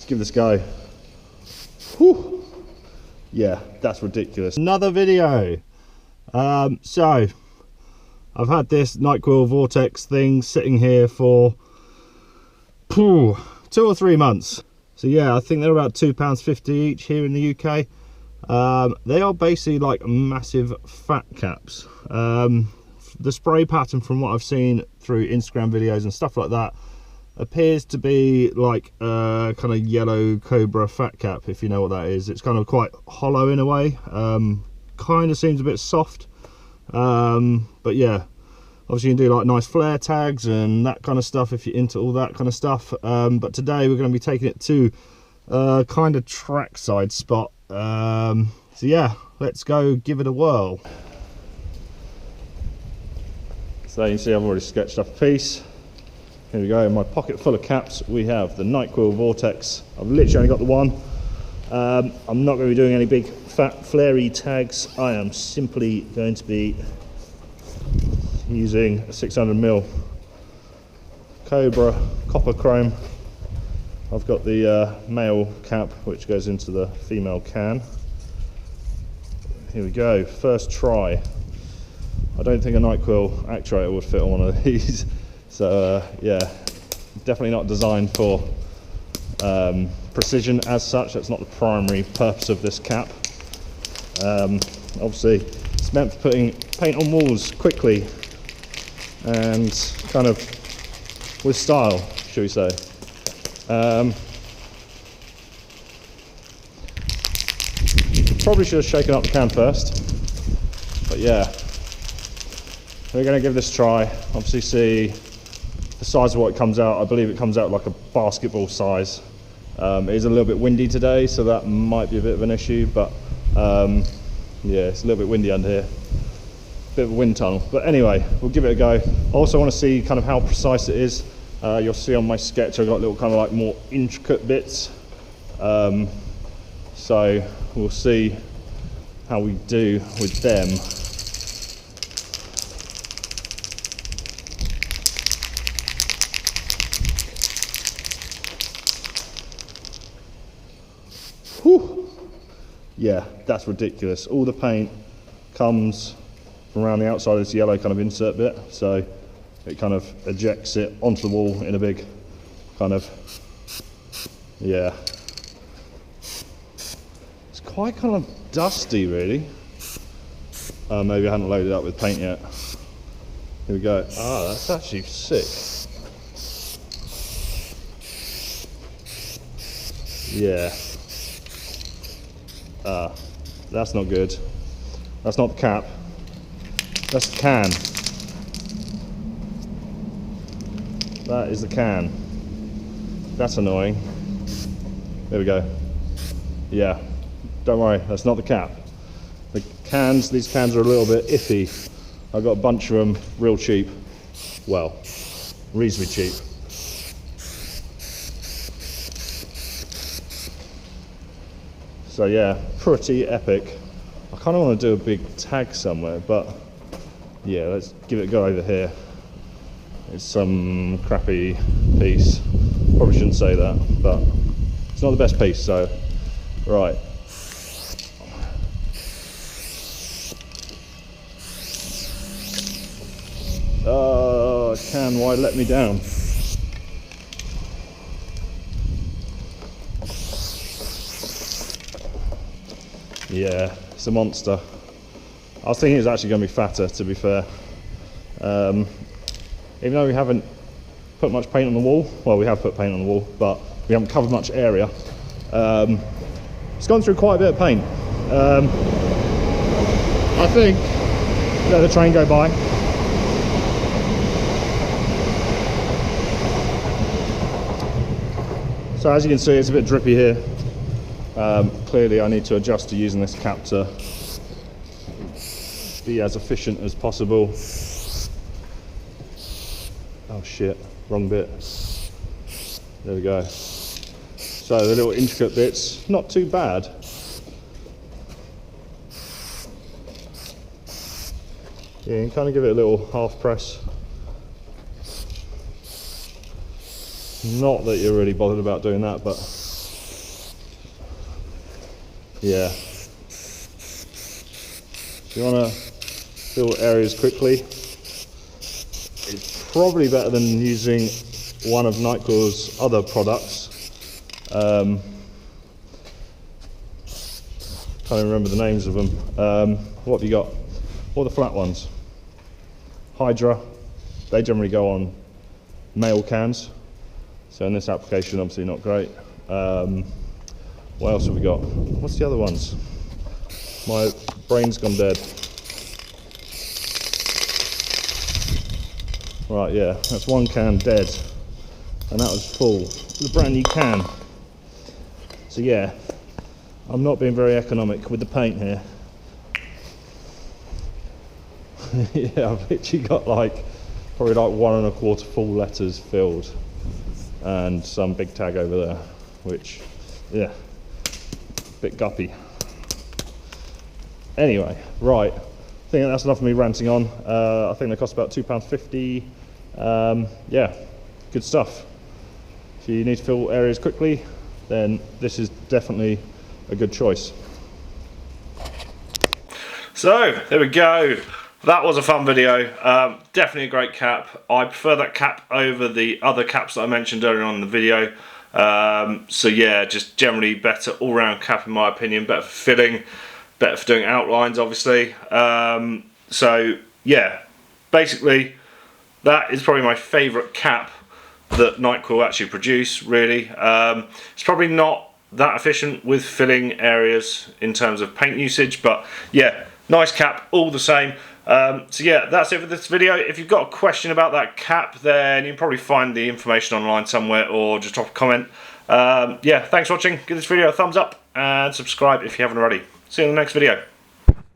Let's give this a go. Whew. Yeah, that's ridiculous. Another video. So I've had this Night Quill Vortex thing sitting here for 2 or 3 months. So yeah, I think they're about £2.50 each here in the UK. They are basically like massive fat caps. The spray pattern, from what I've seen through Instagram videos and stuff like that, appears to be like a kind of yellow cobra fat cap, if you know what that is. It's kind of quite hollow in a way, kind of seems a bit soft, but yeah, obviously you can do like nice flare tags and that kind of stuff if you're into all that kind of stuff. But today we're going to be taking it to a kind of trackside spot, so yeah, let's go give it a whirl. So you can see I've already sketched up a piece. Here we go, in my pocket full of caps we have the Night Quill Vortex. I've literally only got the one. I'm not going to be doing any big fat flary tags. I am simply going to be using a 600mm Cobra copper chrome. I've got the male cap which goes into the female can. Here we go, first try. I don't think a Night Quill actuator would fit on one of these. So yeah, definitely not designed for precision as such. That's not the primary purpose of this cap. Obviously it's meant for putting paint on walls quickly and kind of with style, shall we say. Probably should have shaken up the can first, but yeah, we're going to give this a try. Obviously see the size of what it comes out. I believe it comes out like a basketball size. It is a little bit windy today, so that might be a bit of an issue, but yeah, it's a little bit windy under here. Bit of a wind tunnel, but anyway, we'll give it a go. I also want to see kind of how precise it is. You'll see on my sketch I've got little kind of like more intricate bits, so we'll see how we do with them. Whew. Yeah, that's ridiculous. All the paint comes from around the outside of this yellow kind of insert bit, so it kind of ejects it onto the wall in a big kind of, yeah. It's quite kind of dusty really. Maybe I hadn't loaded it up with paint yet. Here we go. Ah, that's actually sick. Yeah. That's not good. That's not the cap. That's the can. That is the can. That's annoying. There we go. Yeah. Don't worry, that's not the cap. The cans, these cans are a little bit iffy. I got a bunch of them real cheap. Well, reasonably cheap. So yeah, pretty epic. I kind of want to do a big tag somewhere, but yeah, let's give it a go over here. It's some crappy piece. Probably shouldn't say that, but it's not the best piece, so right. Oh, can, why let me down? Yeah, it's a monster. I was thinking it was actually going to be fatter, to be fair. Even though we haven't put much paint on the wall, well, we have put paint on the wall, but we haven't covered much area. It's gone through quite a bit of paint. I think, let the train go by. So as you can see, it's a bit drippy here. Clearly I need to adjust to using this cap to be as efficient as possible. Oh shit, wrong bit. There we go. So the little intricate bits, not too bad. Yeah, you can kind of give it a little half press. Not that you're really bothered about doing that, but Yeah. If you want to fill areas quickly, it's probably better than using one of Night Quill's other products. Can't even remember the names of them. What have you got? What are the flat ones? Hydra. They generally go on male cans. So in this application, obviously not great. What else have we got? What's the other ones? My brain's gone dead. Right, yeah, that's one can dead. And that was full. It was a brand new can. So yeah, I'm not being very economic with the paint here. Yeah, I've literally got probably 1 1/4 full letters filled. And some big tag over there, which, yeah, a bit guppy. Anyway, right, I think that's enough of me ranting on. I think they cost about £2.50. Yeah, good stuff. If you need to fill areas quickly, then this is definitely a good choice. So, there we go. That was a fun video. Definitely a great cap. I prefer that cap over the other caps that I mentioned earlier on in the video. So yeah, just generally better all-round cap in my opinion. Better for filling, better for doing outlines obviously. So yeah, basically that is probably my favourite cap that Night Quill actually produce, really. It's probably not that efficient with filling areas in terms of paint usage, but yeah, nice cap all the same. So yeah, that's it for this video. If you've got a question about that cap, then you can probably find the information online somewhere, or just drop a comment. Yeah, thanks for watching. Give this video a thumbs up and subscribe if you haven't already. See you in the next video.